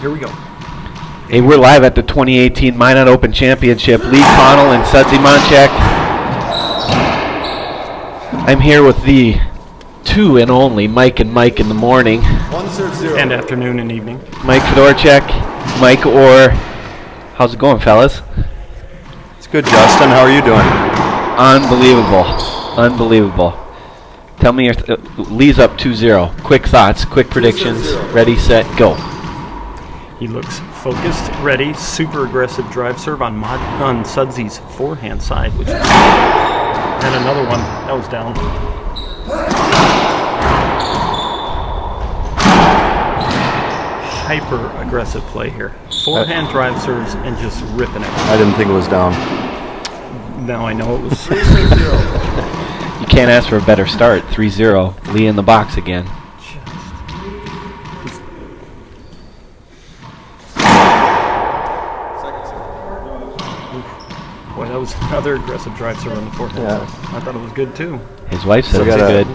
Here we go. Hey, we're live at the 2018 Minot Open Championship. Lee, Connell, and Sudsy Monchik. I'm here with the two and only Mike and Mike in the morning. And afternoon and evening. Mike Fedorchak, Mike Orr. How's it going, fellas? It's good, Justin. How are you doing? Unbelievable. Unbelievable. Tell me your Lee's up 2-0. Quick thoughts, quick predictions. Ready, set, go. He looks focused, ready, super aggressive drive serve on Sudsy's forehand side, which and another one that was down. Hyper aggressive play here. Forehand drive serves and just ripping it. I didn't think it was down. Now I know it was. You can't ask for a better start. 3-0. Lee in the box again. Boy, that was another aggressive drive serve on the forehand. Yeah. I thought it was good too. His wife said it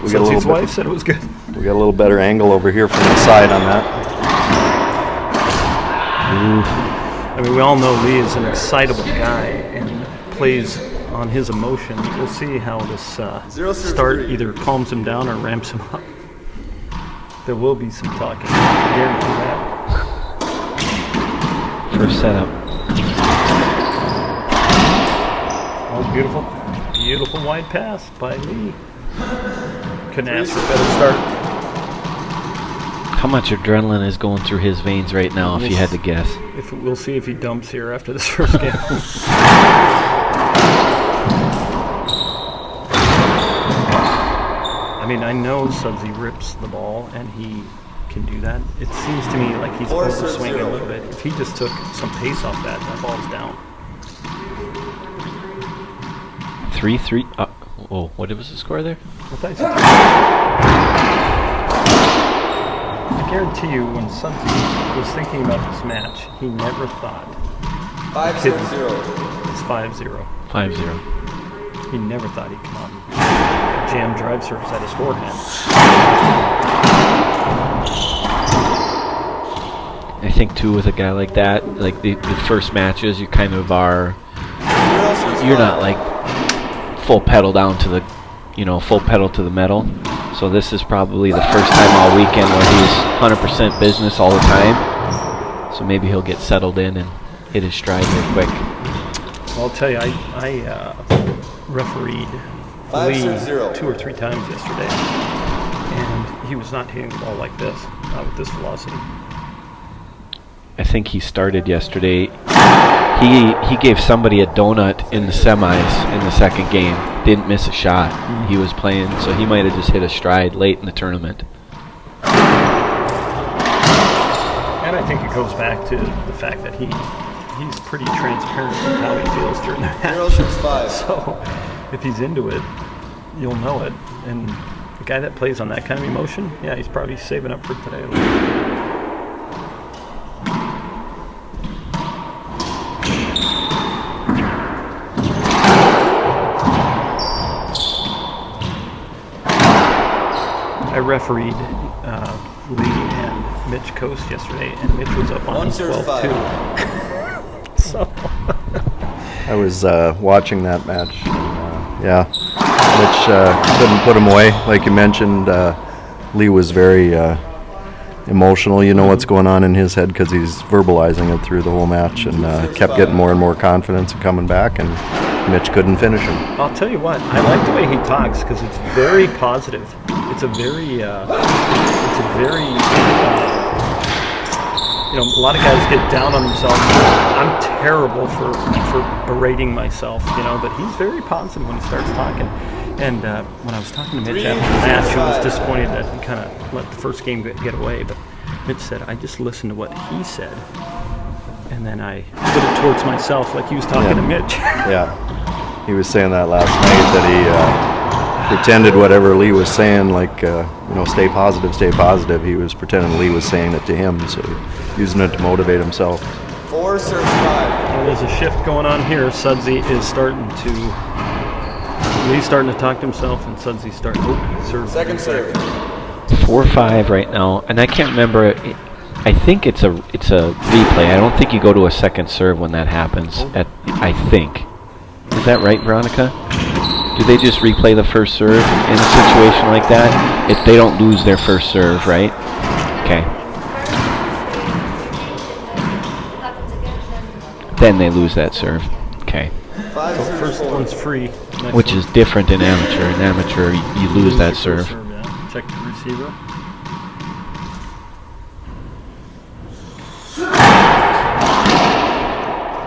was good. His wife said it was good. We got a little better angle over here from the side on that. I mean, we all know Lee is an excitable guy and plays on his emotion. We'll see how this start either calms him down or ramps him up. There will be some talking. I guarantee that. First setup. Oh, beautiful. Beautiful wide pass by Lee. Couldn't ask for a better start. How much adrenaline is going through his veins right now, if you had to guess? We'll see if he dumps here after this first game. I mean, I know Sudsy rips the ball, and he can do that. It seems to me like he's overswinging a little bit. If he just took some pace off that ball's down. 3-3. Oh, what was the score there? I guarantee you, when Sudsy was thinking about this match, he never thought. 5-0. It's 5-0. 5-0. He never thought he'd come out and jam drive serves at his forehand. I think too, with a guy like that, like the first matches, you kind of are. You're not like full pedal down to the, full pedal to the metal. So this is probably the first time all weekend where he's 100% business all the time. So maybe he'll get settled in and hit his stride here quick. Well, I'll tell you, I refereed Lee 2 or 3 times yesterday, and he was not hitting the ball like this, not with this velocity. I think he started yesterday. He gave somebody a donut in the semis in the second game. Didn't miss a shot. He was playing, so he might have just hit a stride late in the tournament. And I think it goes back to the fact that he's pretty transparent with how he feels during the match. So if he's into it, you'll know it. And the guy that plays on that kind of emotion, yeah, he's probably saving up for today. I refereed Lee and Mitch Coast yesterday, and Mitch was up on 12-2. So I was watching that match. Mitch couldn't put him away. Like you mentioned, Lee was very emotional. You know what's going on in his head because he's verbalizing it through the whole match, and kept getting more and more confidence and coming back, and Mitch couldn't finish him. I'll tell you what, I like the way he talks because it's very positive. It's a very, a lot of guys get down on themselves. I'm terrible for berating myself, but he's very positive when he starts talking. And when I was talking to Mitch after the match, I was disappointed that he kind of let the first game get away. But Mitch said, I just listened to what he said, and then I put it towards myself like he was talking to Mitch. Yeah, he was saying that last night, that he pretended whatever Lee was saying, like, stay positive, stay positive. He was pretending Lee was saying it to him, so using it to motivate himself. 4 serve 5. Well, there's a shift going on here. Sudsy is Lee's starting to talk to himself, and Sudsy's starting to serve. Second serve. 4-5 right now, and I can't remember. I think it's a replay. I don't think you go to a second serve when that happens. I think. Is that right, Veronica? Do they just replay the first serve in a situation like that if they don't lose their first serve, right? Okay. Then they lose that serve. Okay. So first one's free. Which is different in amateur. In amateur, you lose that serve. Yeah. Check the receiver.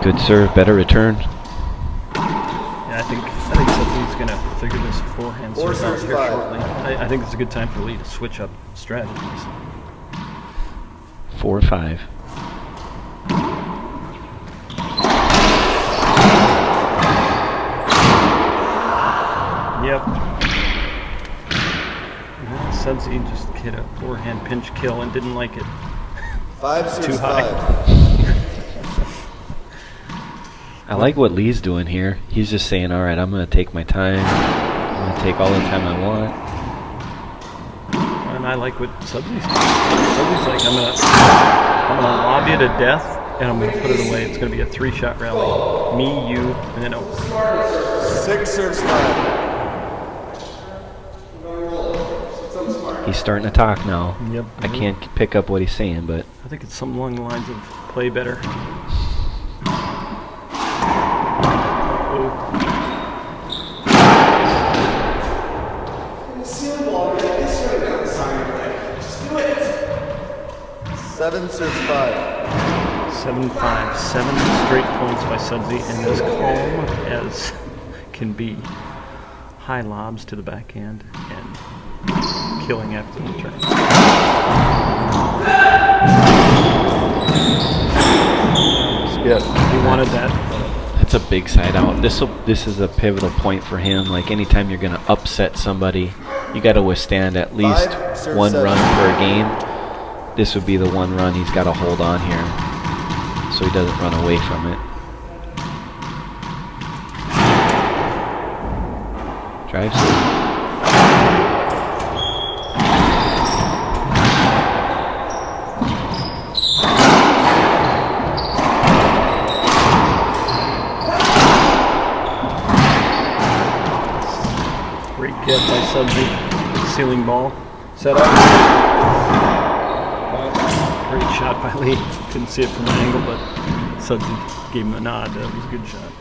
Good serve, better return. Yeah, I think Sudsy's going to figure this forehand serve out here shortly. I think it's a good time for Lee to switch up strategies. 4-5. Yep. Sudsy just hit a forehand pinch kill and didn't like it. 5-6-5. Too high. I like what Lee's doing here. He's just saying, all right, I'm going to take my time. I'm going to take all the time I want. And I like what Sudsy's doing. Sudsy's like, I'm gonna lob you to death, and I'm gonna put it away. It's gonna be a 3-shot rally. Me, you, and then over. 6-5. He's starting to talk now. Yep. I can't pick up what he's saying, but I think it's something along the lines of play better. Oh. 7-6-5. 7-5. 7 straight points by Sudsy, and as calm as can be. High lobs to the backhand and killing after the turn. Yeah. He wanted that. that's a big side out. This is a pivotal point for him. Like anytime you're going to upset somebody, you got to withstand at least 1 run per game. This would be the 1 run he's got to hold on here so he doesn't run away from it. Drive serve. Great get by Sudsy. Ceiling ball. Set up. Great shot by Lee. Couldn't see it from an angle, but Sudsy gave him a nod. That was a good shot.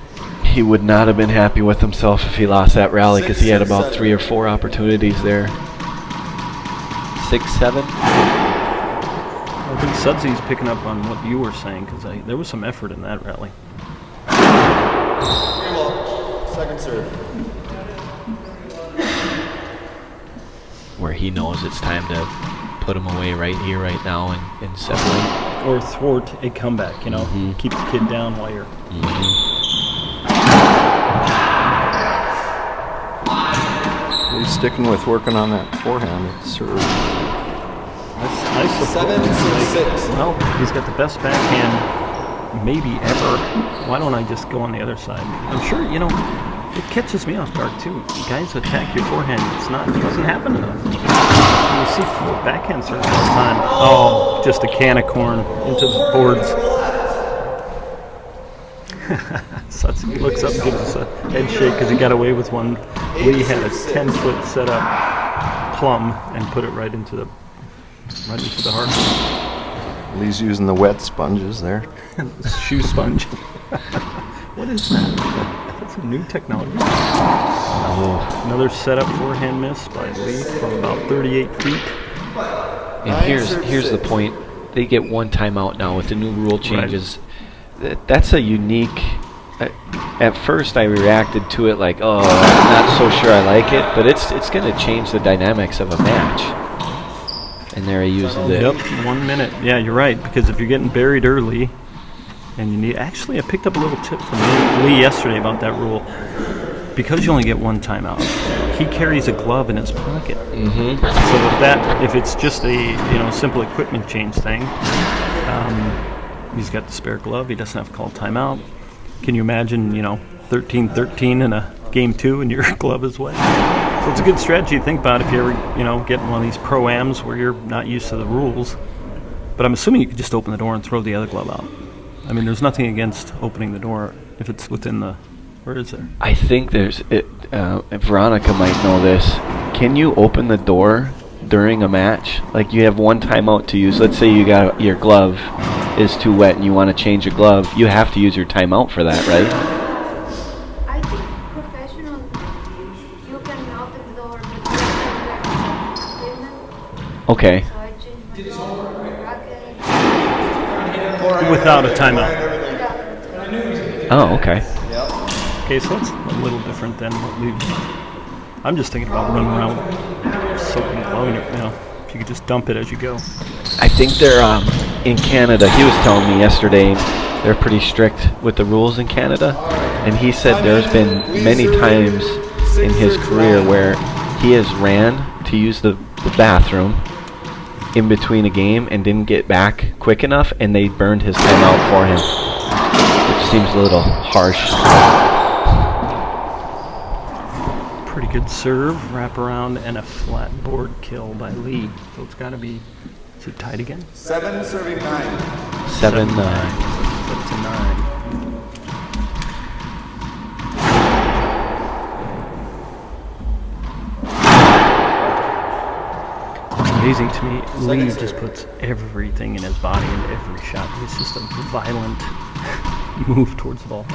He would not have been happy with himself if he lost that rally because he had about 3 or 4 opportunities there. 6-7. I think Sudsy's picking up on what you were saying because there was some effort in that rally. Second serve. Where he knows it's time to put him away right here, right now, and separate. Or thwart a comeback, you know. Keep the kid down while you're... He's sticking with working on that forehand serve. I suppose. 7-6. Well, he's got the best backhand maybe ever. Why don't I just go on the other side? I'm sure, you know, it catches me off guard too. Guys attack your forehand. It doesn't happen enough. You see backhand serves all the time. Oh, just a can of corn into the boards. Sudsy looks up and gives us a head shake because he got away with one. Lee had a 10-foot setup plumb and put it right into the heart. Lee's using the wet sponges there. Shoe sponge. What is that? That's a new technology. Another setup forehand miss by Lee from about 38 feet. And here's the point. They get 1 timeout now with the new rule changes. Right. That's a unique... At first I reacted to it like, oh, I'm not so sure I like it, but it's going to change the dynamics of a match. And there he uses it. Yep, 1 minute. Yeah, you're right, because if you're getting buried early, and you need... Actually, I picked up a little tip from Lee yesterday about that rule. Because you only get 1 timeout, he carries a glove in his pocket. So if it's just a simple equipment change thing, he's got the spare glove. He doesn't have to call timeout. Can you imagine 13-13 in a game 2 and your glove is wet? So it's a good strategy to think about if you ever get one of these pro-ams where you're not used to the rules. But I'm assuming you could just open the door and throw the other glove out. I mean, there's nothing against opening the door if it's within the... Where is there? I think Veronica might know this. Can you open the door during a match? Like, you have one timeout to use. Let's say you got your glove is too wet and you want to change your glove. You have to use your timeout for that, right? I think professional, you can open the door, but you have to equipment. Okay. So I changed my racket. Without a timeout. Oh, okay. Okay, so that's a little different than what we've... I'm just thinking about running around soaking glove, if you could just dump it as you go. I think they're in Canada. He was telling me yesterday they're pretty strict with the rules in Canada, and he said there's been many times in his career where he has ran to use the bathroom in between a game and didn't get back quick enough, and they burned his timeout for him, which seems a little harsh. Pretty good serve, wrap around, and a flat board kill by Lee. So it's got to be... Is it tied again? 7 serving 9. 7-9. 7-9. It's amazing to me. Lee just puts everything in his body into every shot. It's just a violent move towards the ball.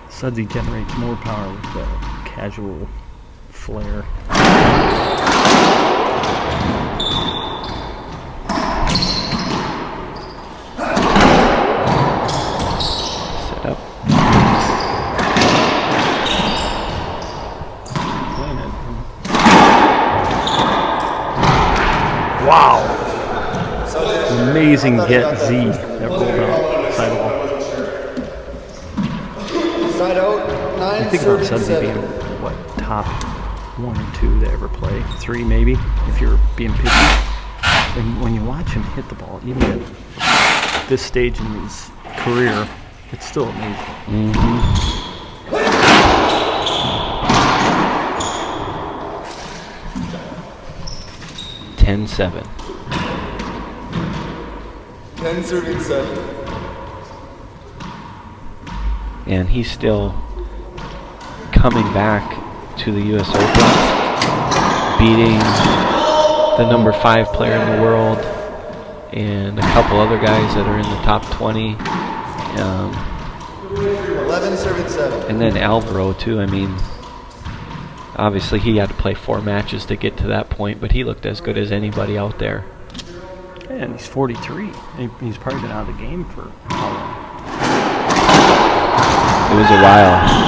Sudsy generates more power with the casual flair. Set up. Wow! Amazing get Z that rolled out sidewall. Side out. 9 I think about serving Sudsy 7. being top 1 or 2 to ever play, 3 maybe if you're being pitchy. And when you watch him hit the ball, even at this stage in his career, it's still amazing. 10-7. 10 serving 7. And he's still coming back to the U.S. Open, beating the number 5 player in the world and a couple other guys that are in the top 20. 11 serving 7. And then Alvaro too. I mean, obviously he had to play 4 matches to get to that point, but he looked as good as anybody out there. And he's 43. He's probably been out of the game for how long? It was a while.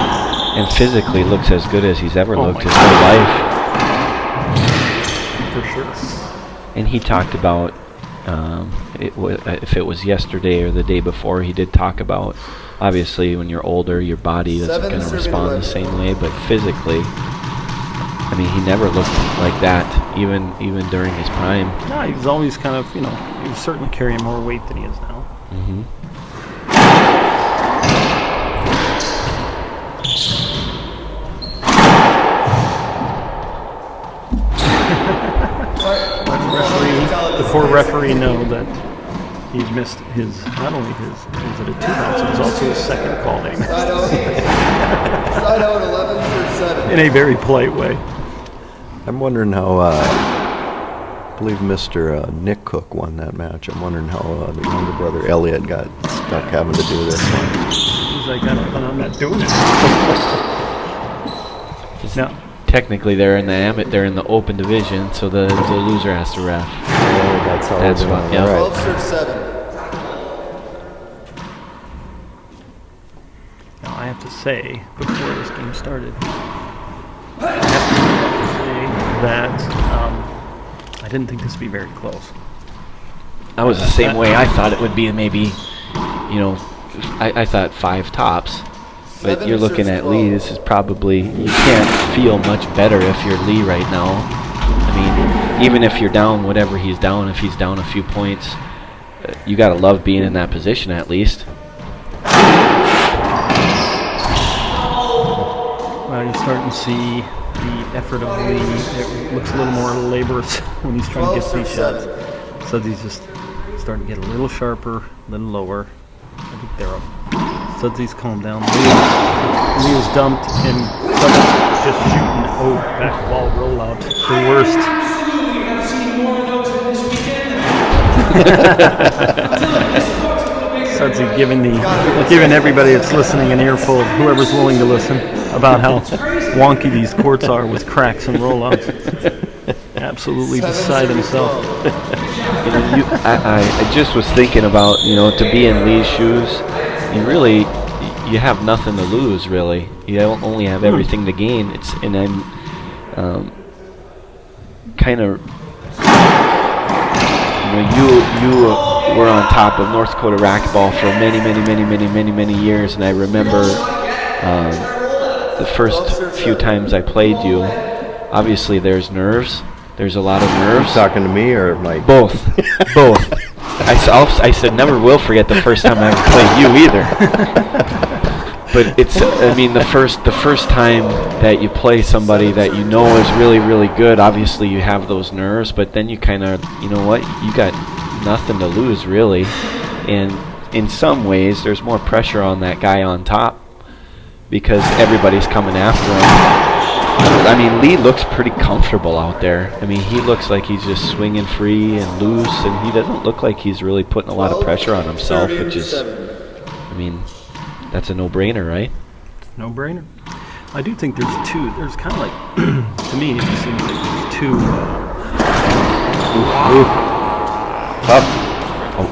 And physically looks as good as he's ever looked his whole life. For sure. And he talked about, if it was yesterday or the day before, he did talk about, obviously when you're older, your body isn't going to respond the same way, but physically, I mean, he never looked like that, even during his prime. No, he was always kind of, he was certainly carrying more weight than he is now. Mm-hmm. The poor referee know that he missed his, not only his, was it a 2 bounce, it was also his second call that he missed. Side out 11 serve 7. In a very polite way. I'm wondering how, I believe Mr. Nick Cook won that match. I'm wondering how the younger brother Elliot got stuck having to do this one. He's like, I'm not doing it. Now, Technically, they're in the open division, so the loser has to ref. Oh, that's how That's we're doing what- it. yeah. All 12 right. serve 7. now I have to say, before this game started, that I didn't think this would be very close. I was the same way. I thought it would be maybe, I thought 5 tops. But 7 you're looking serves at Lee. 12. This is probably, you can't feel much better if you're Lee right now. I mean, even if you're down whatever he's down, if he's down a few points, you got to love being in that position at least. Well, you're starting to see the effort of Lee. It looks a little more laborious when he's trying to get these shots. So he's just starting to get a little sharper, a little lower. I think they're up. Sudsy's calmed down. Lee was dumped, and Sudsy's just shooting. Oh, back wall rollout. The worst. Sudsy giving everybody that's listening an earful, whoever's willing to listen, about how wonky these courts are with cracks and rollouts. Absolutely beside himself. I just was thinking about, to be in Lee's shoes, you have nothing to lose, really. You only have everything to gain. I'm kind of, you were on top of North Dakota racquetball for many years, and I remember the first few times I played you. Obviously, there's nerves. There's a lot of nerves. Talking to me or Mike? Both. I said never will forget the first time I ever played you either. But the first time that you play somebody that you know is really good, obviously you have those nerves, but then you kind of, you got nothing to lose, really. And in some ways, there's more pressure on that guy on top because everybody's coming after him. Lee looks pretty comfortable out there. He looks like he's just swinging free and loose, and he doesn't look like he's really putting a lot of pressure on himself, which is, that's a no-brainer, right? No-brainer. I do think there's two. There's kind of like, to me, it seems like there's two.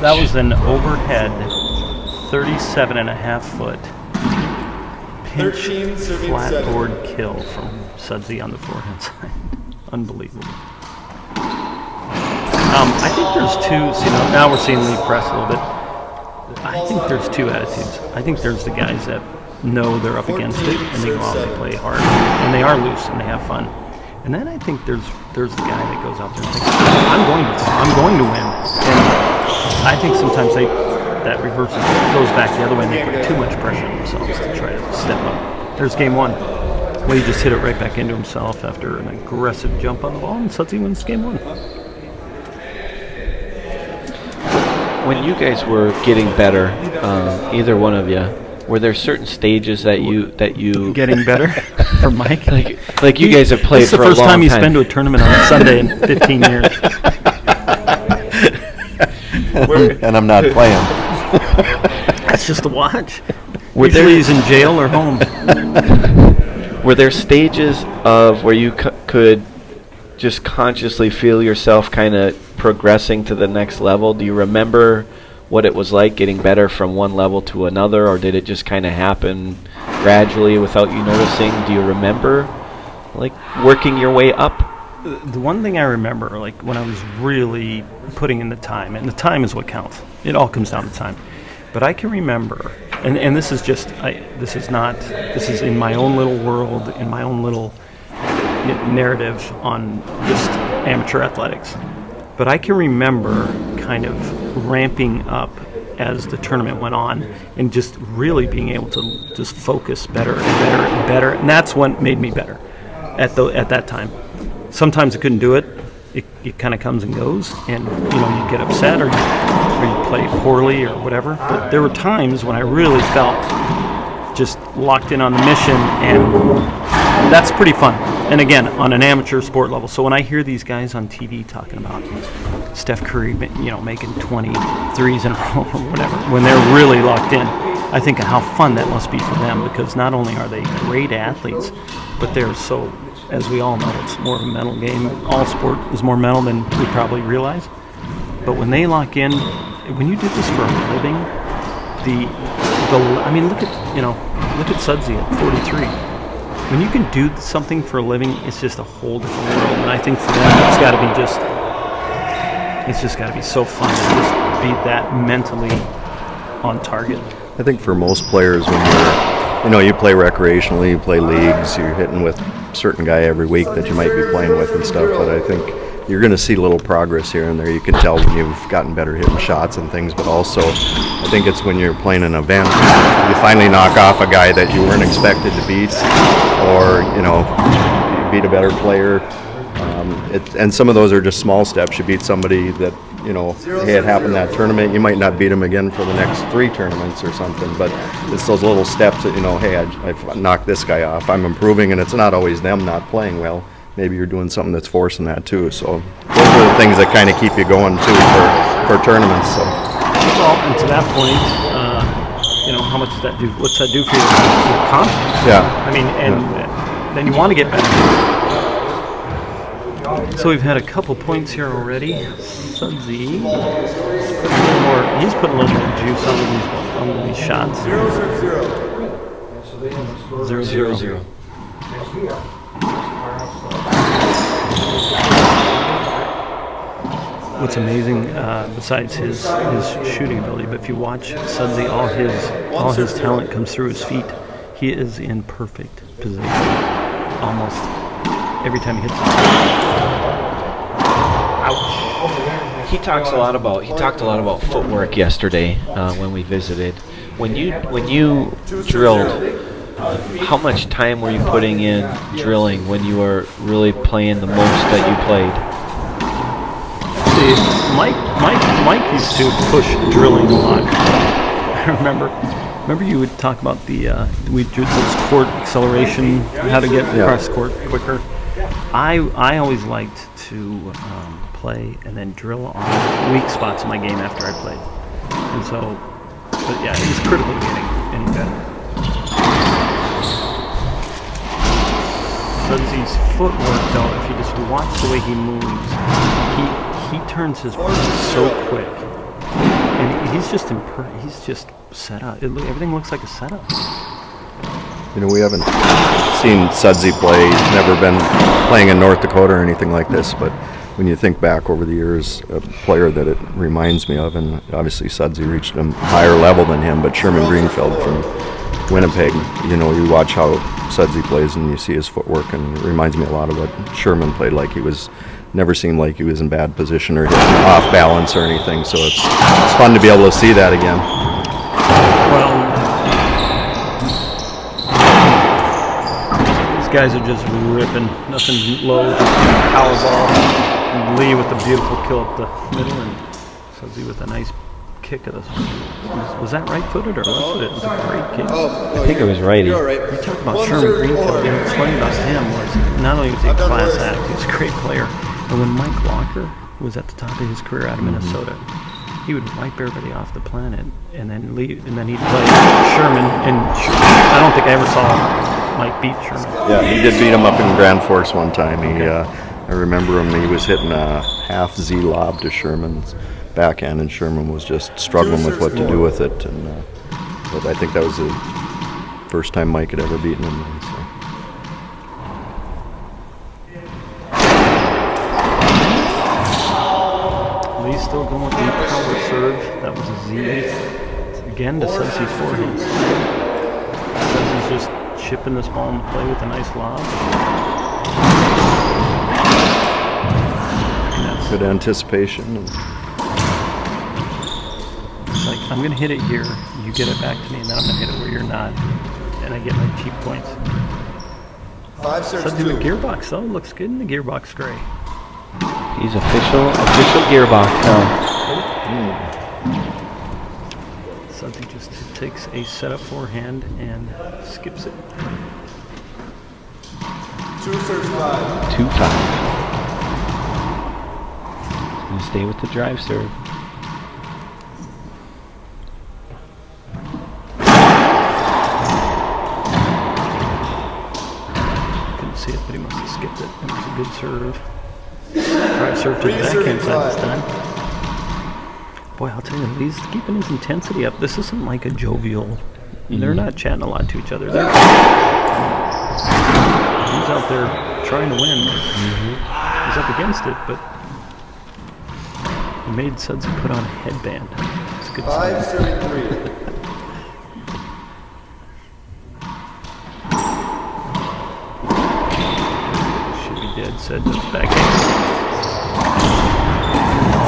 That was an overhead 37.5-foot pinch flat board kill from Sudsy on the forehand side. Unbelievable. I think there's two. Now we're seeing Lee press a little bit. I think there's two attitudes. I think there's the guys that know they're up against it and they go out and they play hard and they are loose and they have fun. And then I think there's the guy that goes out there and thinks, I'm going to win. And I think sometimes that reverses, goes back the other way, and they put too much pressure on themselves to try to step up. There's game one. Lee just hit it right back into himself after an aggressive jump on the ball, and Sudsy wins game one. When you guys were getting better, either one of you, were there certain stages that you getting better for Mike? Like you guys have played for a long time. This is the first time he's been to a tournament on a Sunday in 15 years. And I'm not playing. That's just a watch. Usually he's in jail or home. Were there stages of where you could just consciously feel yourself kind of progressing to the next level? Do you remember what it was like getting better from one level to another, or did it just kind of happen gradually without you noticing? Do you remember working your way up? The one thing I remember, when I was really putting in the time, and the time is what counts. It all comes down to time. But I can remember, and this is just, this is in my own little world, in my own little narrative on just amateur athletics. But I can remember kind of ramping up as the tournament went on and just really being able to just focus better and better and better. And that's what made me better at that time. Sometimes I couldn't do it. It kind of comes and goes, and you get upset or you play poorly or whatever. But there were times when I really felt just locked in on the mission, and that's pretty fun. And again, on an amateur sport level. So when I hear these guys on TV talking about Steph Curry, making 20 threes in a row or whatever, when they're really locked in, I think of how fun that must be for them, because not only are they great athletes, but they're so, as we all know, it's more of a mental game. All sport is more mental than we probably realize. But when they lock in, when you do this for a living, look at Sudsy at 43. When you can do something for a living, it's just a whole different world. And I think for them, it's just got to be so fun to just be that mentally on target. I think for most players, when you play recreationally, you play leagues, you're hitting with a certain guy every week that you might be playing with and stuff, but I think you're going to see little progress here and there. You can tell when you've gotten better hitting shots and things, but also I think it's when you're playing an event, you finally knock off a guy that you weren't expected to beat, or you beat a better player. And some of those are just small steps. You beat somebody that, you know, hey, it happened that tournament. You might not beat them again for the next 3 tournaments or something, but it's those little steps that, you know, hey, I've knocked this guy off. I'm improving, and it's not always them not playing well. Maybe you're doing something that's forcing that too. So those are the things that kind of keep you going too for tournaments. So. Well, and to that point, you know, how much does that do? What's that do for your confidence? Yeah. I mean, and then you want to get better. So we've had a couple points here already. Sudsy, he's put a little more juice on these shots. 0-0. What's amazing, besides his shooting ability, but if you watch Sudsy, all his talent comes through his feet. He is in perfect position almost every time he hits it. Ouch. He talked a lot about footwork yesterday when we visited. When you drilled, how much time were you putting in drilling when you were really playing the most that you played? See, Mike used to push drilling a lot. I remember you would talk about we did this court acceleration, how to get across court quicker. I always liked to play and then drill on weak spots in my game after I played. And so, but yeah, it was critical to getting better. Sudsy's footwork, though, if you just watch the way he moves, he turns his body so quick, and he's just set up. Everything looks like a setup. You know, we haven't seen Sudsy play. He's never been playing in North Dakota or anything like this, but when you think back over the years, a player that it reminds me of, and obviously Sudsy reached a higher level than him, but Sherman Greenfield from Winnipeg, you know, you watch how Sudsy plays and you see his footwork, and it reminds me a lot of what Sherman played like. He was never seemed like he was in bad position or hitting off balance or anything, so it's fun to be able to see that again. Well, these guys are just ripping, nothing low, just power ball. Lee with the beautiful kill up the middle, and Sudsy with a nice kick of this. Was that right-footed or left-footed? It was a great kick. I think it was righty. You're all right. You talk about Sherman Greenfield. You know, what's funny about him was not only was he a class act, he was a great player. And when Mike Walker was at the top of his career out of Minnesota, he would wipe everybody off the planet and then leave, and then he'd play Sherman. And I don't think I ever saw Mike beat Sherman. Yeah, he did beat him up in Grand Forks one time. I remember him. He was hitting a half Z lob to Sherman's backhand, and Sherman was just struggling with what to do with it. And but I think that was the first time Mike had ever beaten him. So. Lee's still going with the power serve. That was a Z. Again to Sudsy's forehand. Sudsy's just chipping this ball into play with a nice lob. Good anticipation. It's like, I'm going to hit it here, you get it back to me, and then I'm going to hit it where you're not, and I get my cheap points. 5 serves Sudsy 2. the gearbox, though, looks good in the gearbox gray. He's official gearbox now. Sudsy just takes a setup forehand and skips it. 2 serves 5. 2-5. He's going to stay with the drive serve. Couldn't see it, but he must have skipped it. It was a good serve. Drive serve to the backhand side this time. Boy, I'll tell you, he's keeping his intensity up. This isn't like a jovial. They're not chatting a lot to each other. He's out there trying to win. He's up against it, but he made Sudsy put on a headband. It's a good 5 sign. serving 3. Should be dead, said the backhand.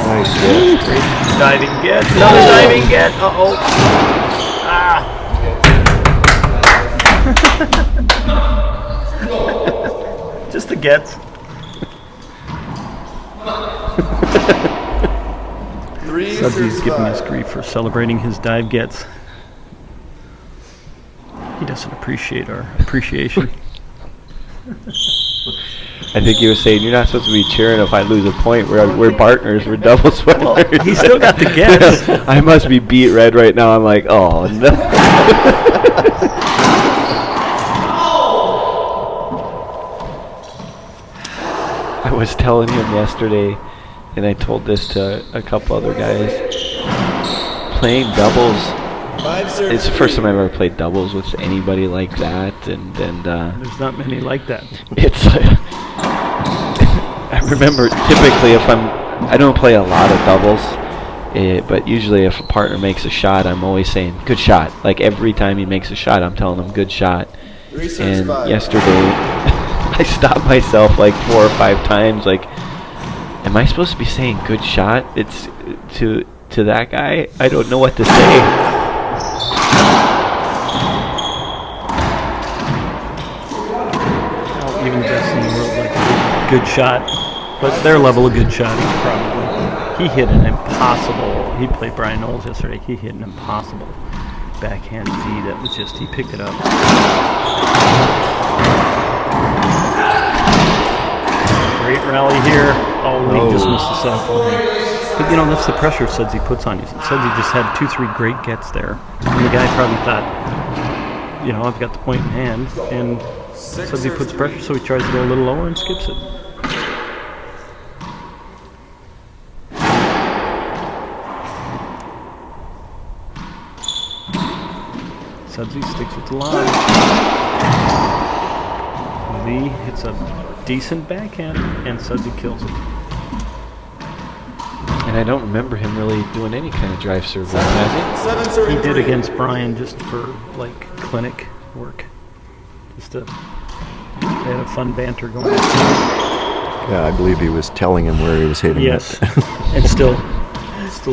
Nice hit. Great diving get. Another diving get. Uh-oh. Ah. Just the gets. Three Sudsy's serves giving us 5. grief for celebrating his dive gets. He doesn't appreciate our appreciation. I think he was saying you're not supposed to be cheering if I lose a point. We're partners. We're doubles Well, winners. he still got the gets. I must be beat red right now. I'm like, oh no. I was telling him yesterday, and I told this to a couple other guys. Playing doubles. 5 serves. It's the first time I've ever played doubles with anybody like that, and There's not many like that. it's like I remember typically I don't play a lot of doubles, but usually if a partner makes a shot, I'm always saying good shot. Like every time he makes a shot, I'm telling him good shot. 3 serves And 5. yesterday, I stopped myself like 4 or 5 times. Like, am I supposed to be saying good shot? It's to that guy. I don't know what to say. Even the best in the world like a good shot, but their level of good shot is probably. He hit an impossible. He played Brian Knowles yesterday. He hit an impossible backhand Z that was just. He picked it up. Great rally here. Oh, Lee just missed the setup for him. But you know that's the pressure Sudsy puts on you. Sudsy just had 2-3 great gets there, and the guy probably thought, you know, I've got the point in hand, and Sudsy puts pressure, so he tries to go a little lower and skips it. Sudsy sticks with the line. Lee hits a decent backhand, and Sudsy kills it. And I don't remember him really doing any kind of drive serve, has 7 serves. He did against Brian just for like clinic work. Just to, they had a fun banter going. Yeah, I believe he was telling him where he was hitting Yes, it. and still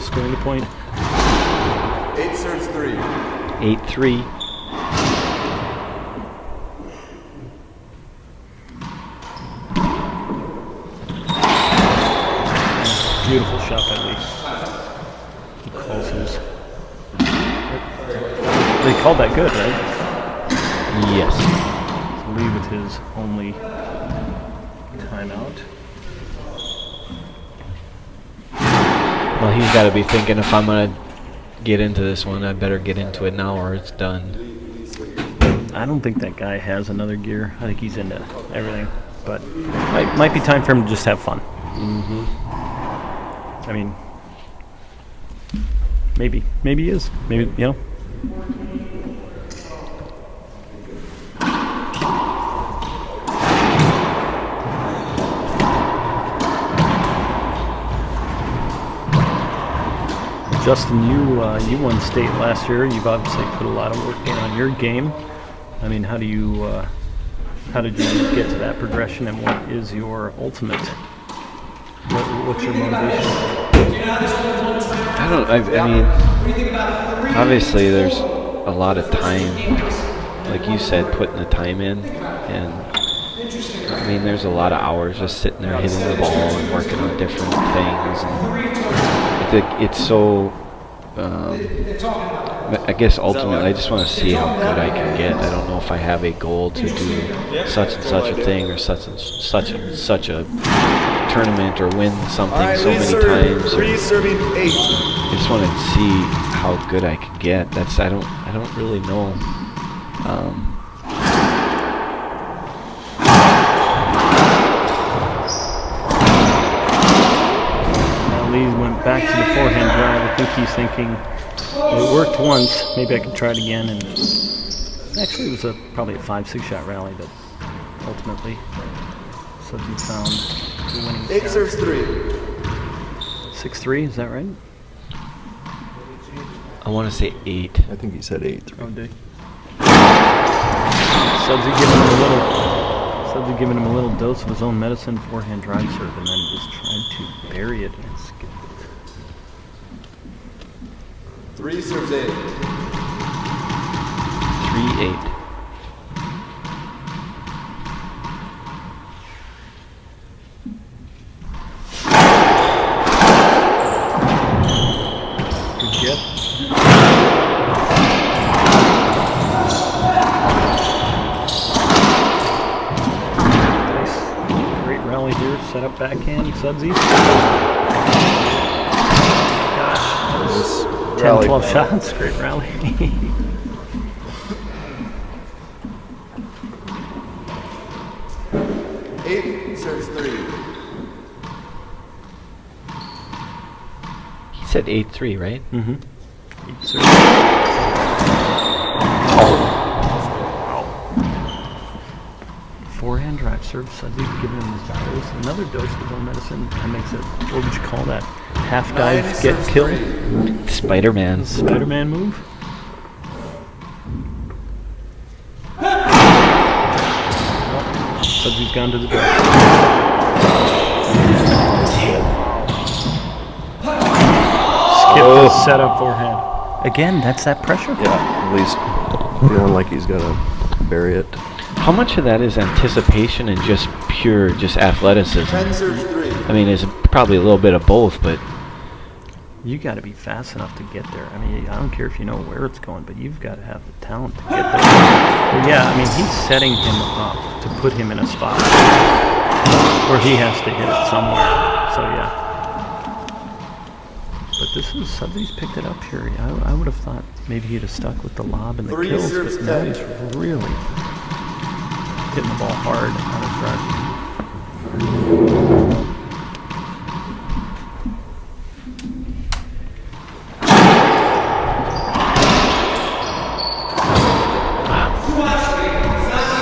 scoring the point. 8 serves 3. he? 8-3. Beautiful shot by Lee. He calls his. They called that good, right? Yes. So Lee with his only timeout. Well, he's got to be thinking if I'm going to get into this one, I better get into it now or it's done. I don't think that guy has another gear. I think he's into everything, but might be time for him to just have fun. I mean, maybe he is. Maybe, you know. Justin, you won state last year. You've obviously put a lot of work in on your game. I mean, how did you get to that progression, and what is your ultimate? What's your motivation? I mean, obviously there's a lot of time, like you said, putting the time in, and I mean, there's a lot of hours just sitting there hitting the ball and working on different things. And I think it's so, I guess ultimately I just want to see how good I can get. I don't know if I have a goal to do such and such a thing or such and such a tournament or win something so many times. Three serving 8. I just want to see how good I can get. I don't really know. Lee went back to the forehand drive. I think he's thinking, it worked once, maybe I can try it again. And actually, it was probably a 5-6 shot rally that ultimately Sudsy found the winning 8 shot. serves 3. 6-3, is that right? I want to say 8. I think he said 8. Oh, did Sudsy giving him a little dose of his own medicine, forehand drive serve, and then just tried to bury it and skip it. 3 serves 8. 3-8. setup backhand, Sudsy. Gosh, that was 10, Rally 12 ball. shots. Great rally. 8 serves 3. He said 8-3, right? Mm-hmm. Forehand drive serve, Sudsy giving him his dose. Another dose of his own medicine. That makes it, what would you call that? Half dive, get killed? Spider-Man. Spider-Man move? Sudsy's gone to the drive. Skip the setup forehand. Again, that's that pressure. Yeah, at least feeling like he's got to bury it. How much of that is anticipation and just pure, just athleticism? 10 serves 3. I mean, it's probably a little bit of both, but You got to be fast enough to get there. I mean, I don't care if you know where it's going, but you've got to have the talent to get there. But yeah, I mean, he's setting him up to put him in a spot where he has to hit it somewhere. So yeah. But this is, Sudsy's picked it up here. I would have thought maybe he'd have stuck with the lob and the 3 kills, serves but now 10. he's really hitting the ball hard on his drive.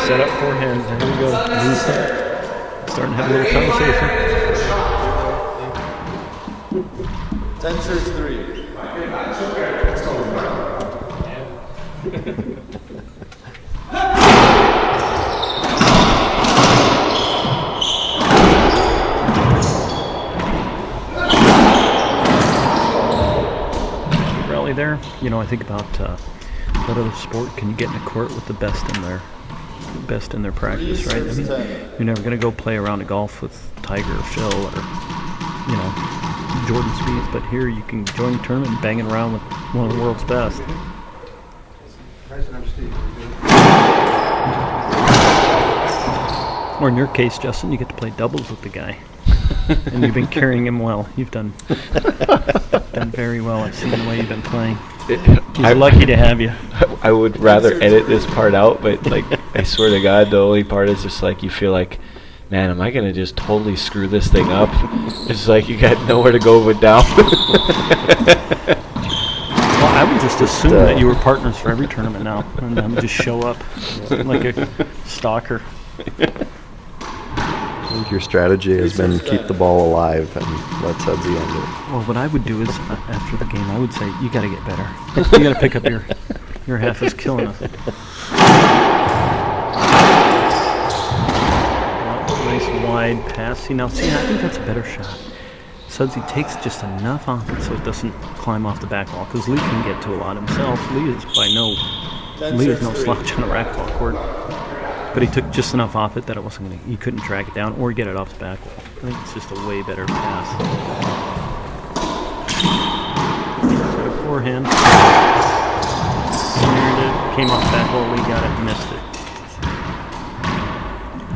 Set up forehand. There we go. He's starting to have a little conversation. 10 serves 3. Rally there. You know, I think about what other sport can you get in a court with the best in their practice, right? I mean, you're never going to go play around a golf with Tiger or Phil or, you know, Jordan Spieth, but here you can join a tournament banging around with one of the world's best. Or in your case, Justin, you get to play doubles with the guy. And you've been carrying him well. You've done very well. I've seen the way you've been playing. He's lucky to have you. I would rather edit this part out, but like I swear to God, the only part is just like you feel like, man, am I gonna just totally screw this thing up? It's like you got nowhere to go but down. Well, I would just assume that you were partners for every tournament now, and then just show up like a stalker. I think your strategy has been keep the ball alive and let Sudsy end it. Well, what I would do is, after the game, I would say, you got to get better. You got to pick up your half is killing us. Well, nice wide pass. See, I think that's a better shot. Sudsy takes just enough off it so it doesn't climb off the back wall, because Lee can get to a lot himself. Lee is no slouch on a racquetball court. But he took just enough off it that it wasn't he couldn't drag it down or get it off the back wall. I think it's just a way better pass. Set up forehand. Smeared it, came off the back wall, Lee got it, missed it.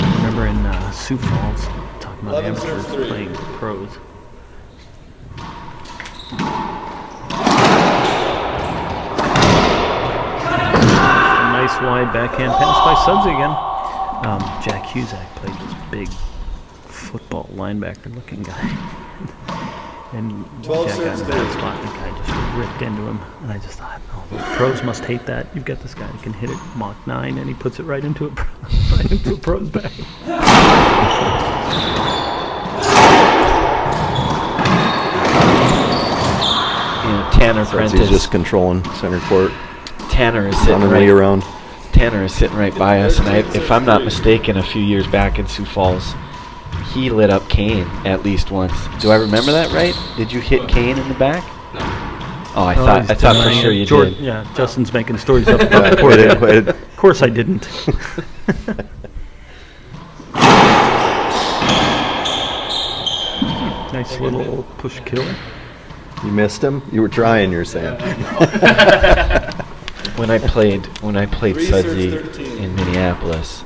I remember in Sioux Falls, talking about 11 amateurs serves 3. playing pros. Nice wide backhand pass by Sudsy again. Jack Cusack played this big football linebacker-looking guy, and Jack got in a bad spot. And the guy just ripped into him, and I just thought, oh, those pros must hate that. You've got this guy that can hit it Mach 9, and he puts it right into a pro's back. Tanner Sudsy's Prentice. just controlling center court, Tanner is sitting running Lee around. Tanner is sitting right by us, and if I'm not mistaken, a few years back in Sioux Falls, he lit up Kane at least once. Do I remember that right? Did you hit Kane in the back? Oh, I thought for sure you did. Yeah, Justin's making stories up about the court. Of course I didn't. Nice little push kill. You missed him? You were trying, you're saying. When I played Sudsy in Minneapolis,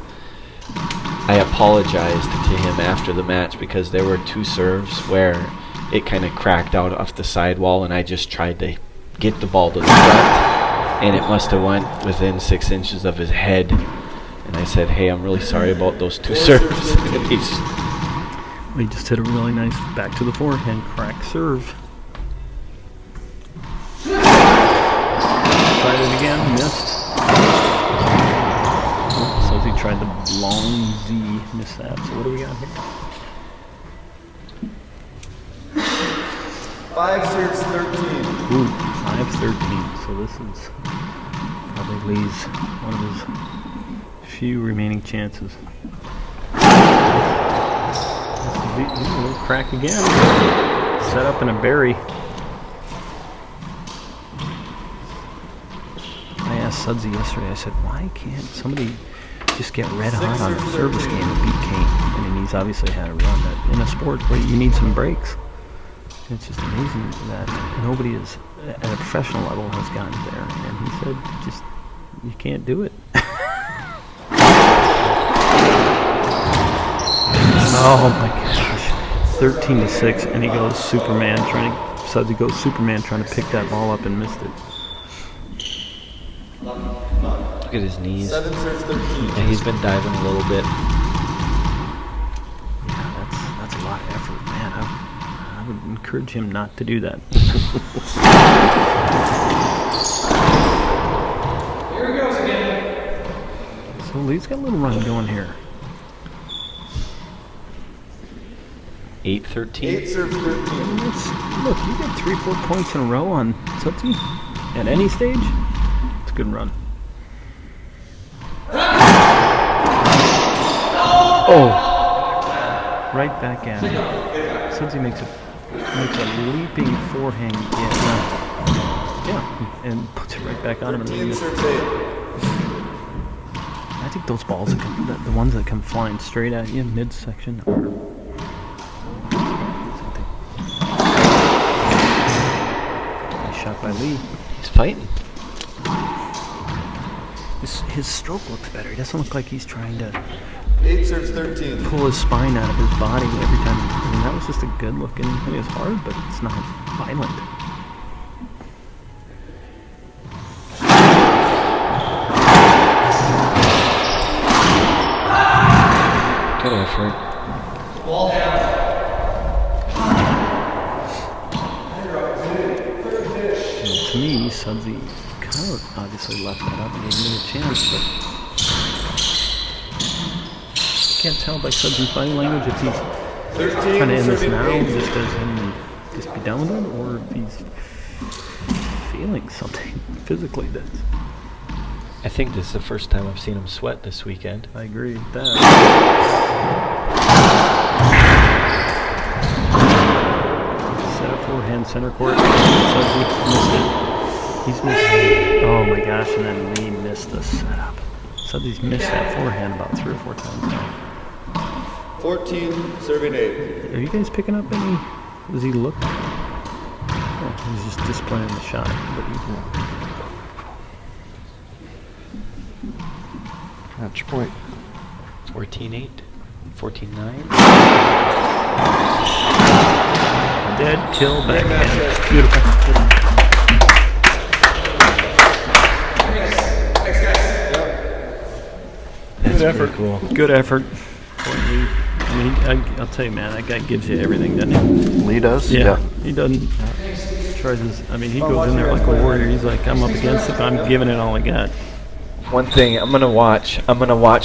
I apologized to him after the match because there were 2 serves where it kind of cracked out off the sidewall, and I just tried to get the ball to the front, and it must have went within 6 inches of his head. And I said, hey, I'm really sorry about those 2 serves. And he just hit a really nice back to the forehand crack serve. Tried it again, missed. So he tried the long Z, missed that. So what do we got here? 5 serves 13. Ooh, 5-13. So this is probably Lee's one of his few remaining chances. A little crack again. Set up in a berry. I asked Sudsy yesterday, I said, why can't somebody just get red hot on a service game and beat Kane? I mean, he's obviously had a run that in a sport where you need some breaks. It's just amazing that nobody is at a professional level has gotten there. And he said, just, you can't do it. Oh my gosh. 13-6, and he goes Superman Sudsy goes Superman trying to pick that ball up and missed it. look at his knees. 7 serves 13. Yeah, he's been diving a little bit. Yeah, that's a lot of effort, man. I would encourage him not to do that. Here he goes again. So Lee's got a little run going here. 8-13. 8 serves 13. Look, you get 3-4 points in a row on Sudsy at any stage. It's a good run. Oh! Right back at him. Sudsy makes a leaping forehand. Yeah, and puts it right back on him. 13 serves 8. I think those balls, the ones that come flying straight at you midsection, are. Nice shot by Lee. He's fighting. His stroke looks better. He doesn't look like he's trying to 8 serves 13. pull his spine out of his body every time. I mean, that was just a good looking. I mean, it's hard, but it's not violent. Good effort. To me, Sudsy kind of obviously left that up and gave me a chance, but I can't tell by Sudsy's body language if he's 13 trying to end this serving now, 8. just as in just be done with it, or if he's feeling something physically that. I think this is the first time I've seen him sweat this weekend. I agree with that. Set up forehand center court. Sudsy missed it. He's missed. Oh my gosh! And then Lee missed the setup. Sudsy's missed that forehand about 3 or 4 times now. 14 serving 8. Are you guys picking up any? Does he look? Oh, he's just displaying the shot, but he's. Match point. 14-8. 14-9. Dead kill backhand. Beautiful. That's Good effort. pretty cool. Good effort. Boy, I mean, I'll tell you, man, that guy gives you everything, doesn't he? Lee does? Yeah. He doesn't. Tries his. I mean, he goes in there like a warrior. He's like, I'm up against it. I'm giving it all I got. One thing I'm gonna watch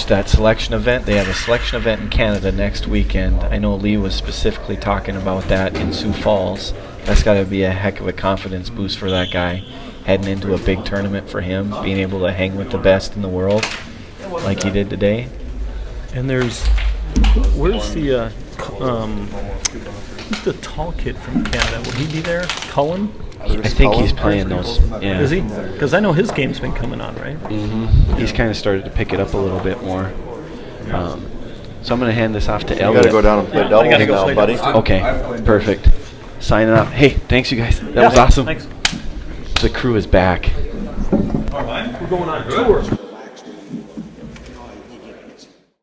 that selection event. They have a selection event in Canada next weekend. I know Lee was specifically talking about that in Sioux Falls. That's got to be a heck of a confidence boost for that guy, heading into a big tournament for him, being able to hang with the best in the world like he did today. And where's the who's the tall kid from Canada? Will he be there? Cullen? I think he's playing those. Yeah. Is he? Because I know his game's been coming on, right? Mm-hmm. He's kind of started to pick it up a little bit more. So I'm going to hand this off to You Elliot. gotta go down and play Yeah, I doubles gotta go now, play buddy. doubles. Okay, perfect. Signing up. Hey, thanks you guys. That was awesome. Thanks. The crew is back. We're going on tour.